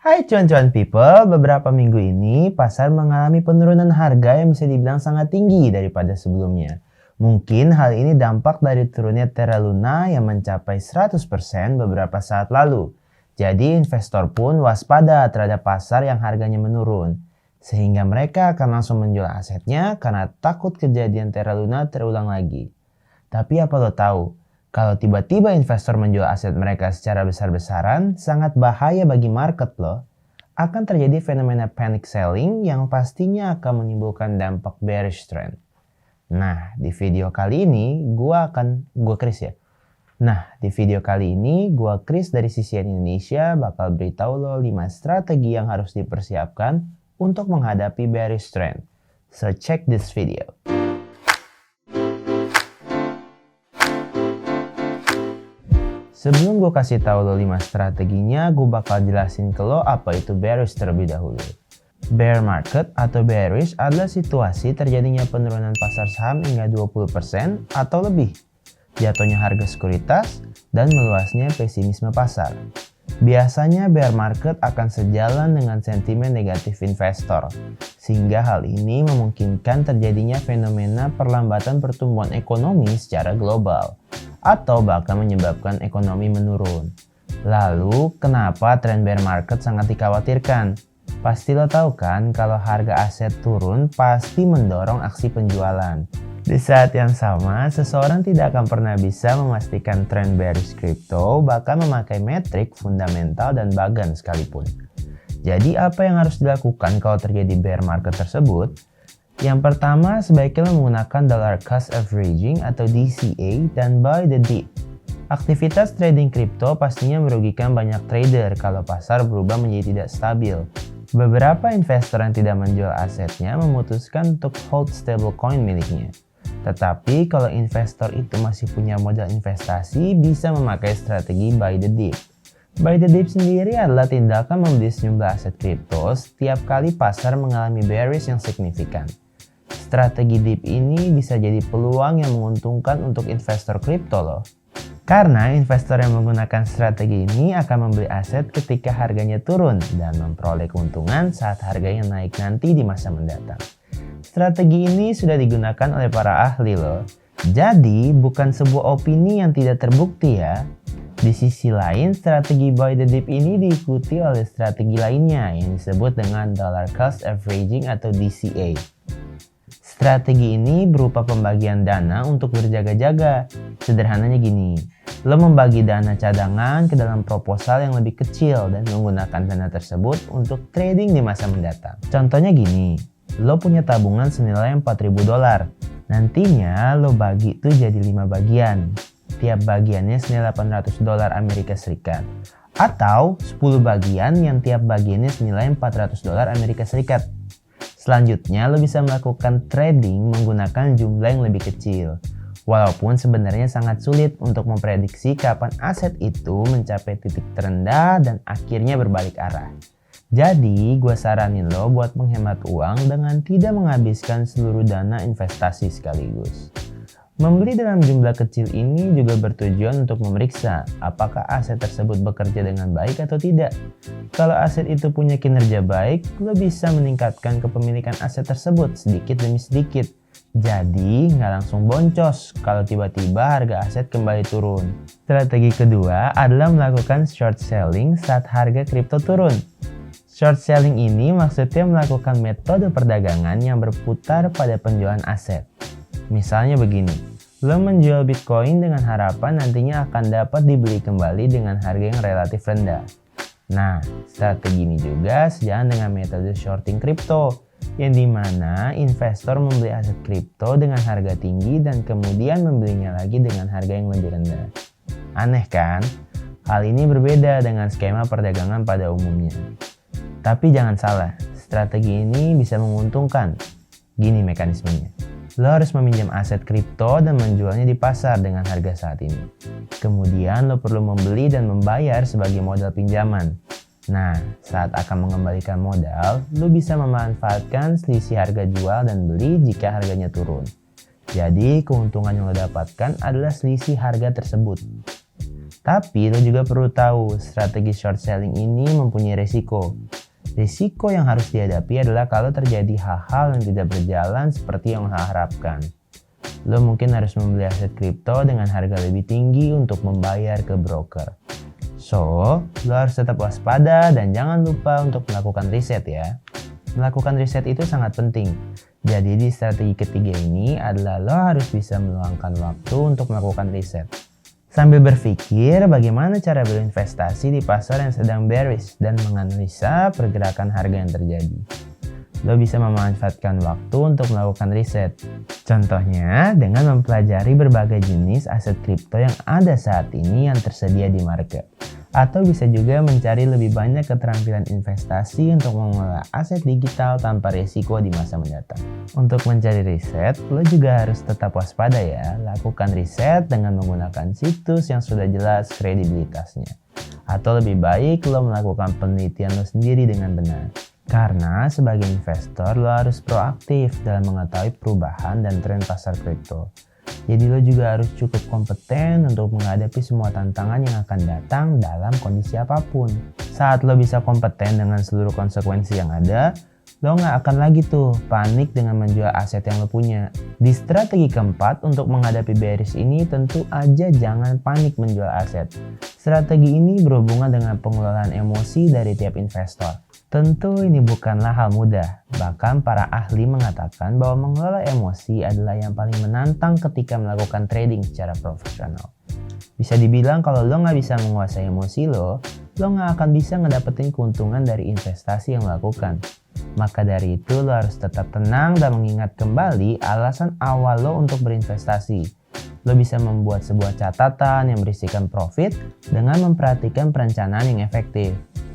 Hai cuan-cuan people, beberapa minggu ini pasar mengalami penurunan harga yang bisa dibilang sangat tinggi daripada sebelumnya. Mungkin hal ini dampak dari turunnya Terra Luna yang mencapai 100% beberapa saat lalu. Jadi investor pun waspada terhadap pasar yang harganya menurun. Sehingga mereka akan langsung menjual asetnya karena takut kejadian Terra Luna terulang lagi. Tapi apa lo tahu? Kalau tiba-tiba investor menjual aset mereka secara besar-besaran, sangat bahaya bagi market loh. Akan terjadi fenomena panic selling yang pastinya akan menimbulkan dampak bearish trend. Nah, di video kali ini gua Chris dari CCN Indonesia bakal beritahu lo 5 strategi yang harus dipersiapkan untuk menghadapi bearish trend. So check this video. Sebelum gue kasih tahu lo 5 strateginya, gue bakal jelasin ke lo apa itu bearish terlebih dahulu. Bear market atau bearish adalah situasi terjadinya penurunan pasar saham hingga 20% atau lebih, jatuhnya harga sekuritas, dan meluasnya pesimisme pasar. Biasanya bear market akan sejalan dengan sentimen negatif investor, sehingga hal ini memungkinkan terjadinya fenomena perlambatan pertumbuhan ekonomi secara global, atau bahkan menyebabkan ekonomi menurun. Lalu, kenapa tren bear market sangat dikhawatirkan? Pasti lo tahu kan kalau harga aset turun pasti mendorong aksi penjualan. Di saat yang sama, seseorang tidak akan pernah bisa memastikan tren bearish crypto bahkan memakai metrik fundamental dan bagan sekalipun. Jadi apa yang harus dilakukan kalau terjadi bear market tersebut? Yang pertama, sebaiknya menggunakan dollar cost averaging atau DCA dan buy the dip. Aktivitas trading kripto pastinya merugikan banyak trader kalau pasar berubah menjadi tidak stabil. Beberapa investor yang tidak menjual asetnya memutuskan untuk hold stablecoin miliknya. Tetapi kalau investor itu masih punya modal investasi, bisa memakai strategi buy the dip. Buy the dip sendiri adalah tindakan membeli sejumlah aset kripto setiap kali pasar mengalami bearish yang signifikan. Strategi dip ini bisa jadi peluang yang menguntungkan untuk investor kripto loh. Karena investor yang menggunakan strategi ini akan membeli aset ketika harganya turun dan memperoleh keuntungan saat harganya naik nanti di masa mendatang. Strategi ini sudah digunakan oleh para ahli loh. Jadi bukan sebuah opini yang tidak terbukti ya. Di sisi lain, strategi buy the dip ini diikuti oleh strategi lainnya yang disebut dengan dollar cost averaging atau DCA. Strategi ini berupa pembagian dana untuk berjaga-jaga. Sederhananya gini, lo membagi dana cadangan ke dalam proposal yang lebih kecil dan menggunakan dana tersebut untuk trading di masa mendatang. Contohnya gini, lo punya tabungan senilai $4.000. Nantinya lo bagi itu jadi 5 bagian. Tiap bagiannya senilai $800 Amerika Serikat. Atau 10 bagian yang tiap bagiannya senilai $400 Amerika Serikat. Selanjutnya, lo bisa melakukan trading menggunakan jumlah yang lebih kecil. Walaupun sebenarnya sangat sulit untuk memprediksi kapan aset itu mencapai titik terendah dan akhirnya berbalik arah. Jadi, gue saranin lo buat menghemat uang dengan tidak menghabiskan seluruh dana investasi sekaligus. Membeli dalam jumlah kecil ini juga bertujuan untuk memeriksa apakah aset tersebut bekerja dengan baik atau tidak. Kalau aset itu punya kinerja baik, lo bisa meningkatkan kepemilikan aset tersebut sedikit demi sedikit. Jadi nggak langsung boncos kalau tiba-tiba harga aset kembali turun. Strategi kedua adalah melakukan short selling saat harga kripto turun. Short selling ini maksudnya melakukan metode perdagangan yang berputar pada penjualan aset. Misalnya begini, lo menjual Bitcoin dengan harapan nantinya akan dapat dibeli kembali dengan harga yang relatif rendah. Nah, strategi ini juga sejalan dengan metode shorting kripto, yang dimana investor membeli aset kripto dengan harga tinggi dan kemudian membelinya lagi dengan harga yang lebih rendah. Aneh kan? Hal ini berbeda dengan skema perdagangan pada umumnya. Tapi jangan salah, strategi ini bisa menguntungkan. Gini mekanismenya. Lo harus meminjam aset kripto dan menjualnya di pasar dengan harga saat ini. Kemudian lo perlu membeli dan membayar sebagai modal pinjaman. Nah, saat akan mengembalikan modal, lo bisa memanfaatkan selisih harga jual dan beli jika harganya turun. Jadi, keuntungan yang lo dapatkan adalah selisih harga tersebut. Tapi lo juga perlu tahu, strategi short selling ini mempunyai risiko. Risiko yang harus dihadapi adalah kalau terjadi hal-hal yang tidak berjalan seperti yang lo harapkan. Lo mungkin harus membeli aset kripto dengan harga lebih tinggi untuk membayar ke broker. So, lo harus tetap waspada dan jangan lupa untuk melakukan riset ya. Melakukan riset itu sangat penting. Jadi di strategi ketiga ini adalah lo harus bisa meluangkan waktu untuk melakukan riset. Sambil berpikir bagaimana cara berinvestasi di pasar yang sedang bearish dan menganalisa pergerakan harga yang terjadi. Lo bisa memanfaatkan waktu untuk melakukan riset. Contohnya dengan mempelajari berbagai jenis aset kripto yang ada saat ini yang tersedia di market. Atau bisa juga mencari lebih banyak keterampilan investasi untuk mengelola aset digital tanpa risiko di masa mendatang. Untuk mencari riset, lo juga harus tetap waspada ya. Lakukan riset dengan menggunakan situs yang sudah jelas kredibilitasnya. Atau lebih baik lo melakukan penelitian lo sendiri dengan benar. Karena sebagai investor lo harus proaktif dalam mengetahui perubahan dan tren pasar kripto. Jadi lo juga harus cukup kompeten untuk menghadapi semua tantangan yang akan datang dalam kondisi apapun. Saat lo bisa kompeten dengan seluruh konsekuensi yang ada, lo nggak akan lagi tuh panik dengan menjual aset yang lo punya. Di strategi keempat untuk menghadapi bearish ini tentu aja jangan panik menjual aset. Strategi ini berhubungan dengan pengelolaan emosi dari tiap investor. Tentu ini bukanlah hal mudah, bahkan para ahli mengatakan bahwa mengelola emosi adalah yang paling menantang ketika melakukan trading secara profesional. Bisa dibilang kalau lo nggak bisa menguasai emosi lo nggak akan bisa ngedapetin keuntungan dari investasi yang lo lakukan. Maka dari itu lo harus tetap tenang dan mengingat kembali alasan awal lo untuk berinvestasi. Lo bisa membuat sebuah catatan yang berisikan profit dengan memperhatikan perencanaan yang efektif.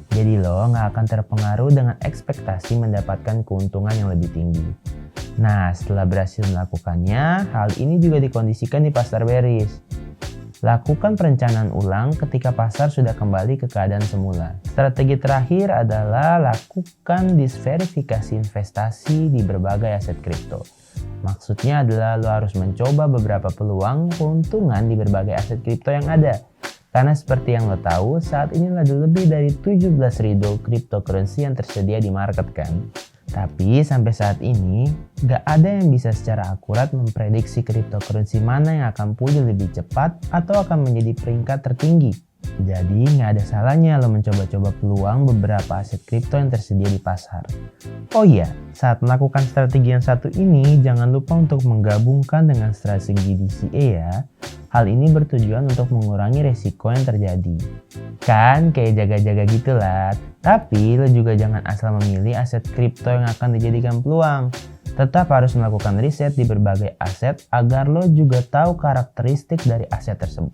Jadi lo nggak akan terpengaruh dengan ekspektasi mendapatkan keuntungan yang lebih tinggi. Nah, setelah berhasil melakukannya, hal ini juga dikondisikan di pasar bearish. Lakukan perencanaan ulang ketika pasar sudah kembali ke keadaan semula. Strategi terakhir adalah lakukan disverifikasi investasi di berbagai aset kripto. Maksudnya adalah lo harus mencoba beberapa peluang keuntungan di berbagai aset kripto yang ada. Karena seperti yang lo tahu, saat ini ada lebih dari 17.000 cryptocurrency yang tersedia di market kan. Tapi sampai saat ini, gak ada yang bisa secara akurat memprediksi cryptocurrency mana yang akan pulih lebih cepat atau akan menjadi peringkat tertinggi. Jadi gak ada salahnya lo mencoba-coba peluang beberapa aset kripto yang tersedia di pasar. Oh iya, saat melakukan strategi yang satu ini, jangan lupa untuk menggabungkan dengan strategi DCA ya. Hal ini bertujuan untuk mengurangi resiko yang terjadi. Kan kayak jaga-jaga gitulah. Tapi lo juga jangan asal memilih aset kripto yang akan dijadikan peluang. Tetap harus melakukan riset di berbagai aset agar lo juga tahu karakteristik dari aset tersebut.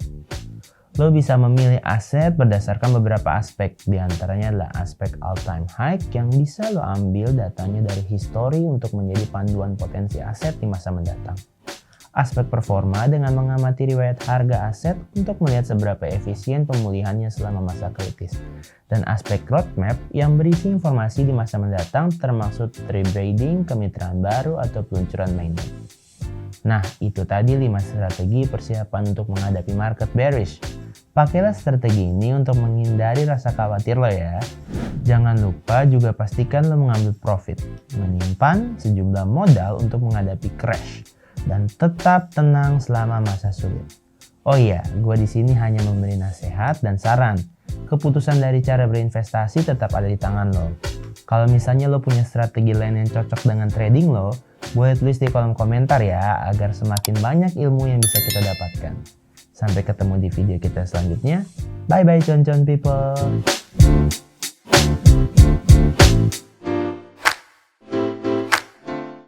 Lo bisa memilih aset berdasarkan beberapa aspek, diantaranya adalah aspek all-time high yang bisa lo ambil datanya dari history untuk menjadi panduan potensi aset di masa mendatang. Aspek performa dengan mengamati riwayat harga aset untuk melihat seberapa efisien pemulihannya selama masa kritis. Dan aspek roadmap yang berisi informasi di masa mendatang termasuk trading, kemitraan baru, atau peluncuran mainnet. Nah, itu tadi 5 strategi persiapan untuk menghadapi market bearish. Pakailah strategi ini untuk menghindari rasa khawatir lo ya. Jangan lupa juga pastikan lo mengambil profit, menyimpan sejumlah modal untuk menghadapi crash, dan tetap tenang selama masa sulit. Oh iya, gue di sini hanya memberi nasihat dan saran. Keputusan dari cara berinvestasi tetap ada di tangan lo. Kalau misalnya lo punya strategi lain yang cocok dengan trading lo, boleh tulis di kolom komentar ya, agar semakin banyak ilmu yang bisa kita dapatkan. Sampai ketemu di video kita selanjutnya. Bye bye con people.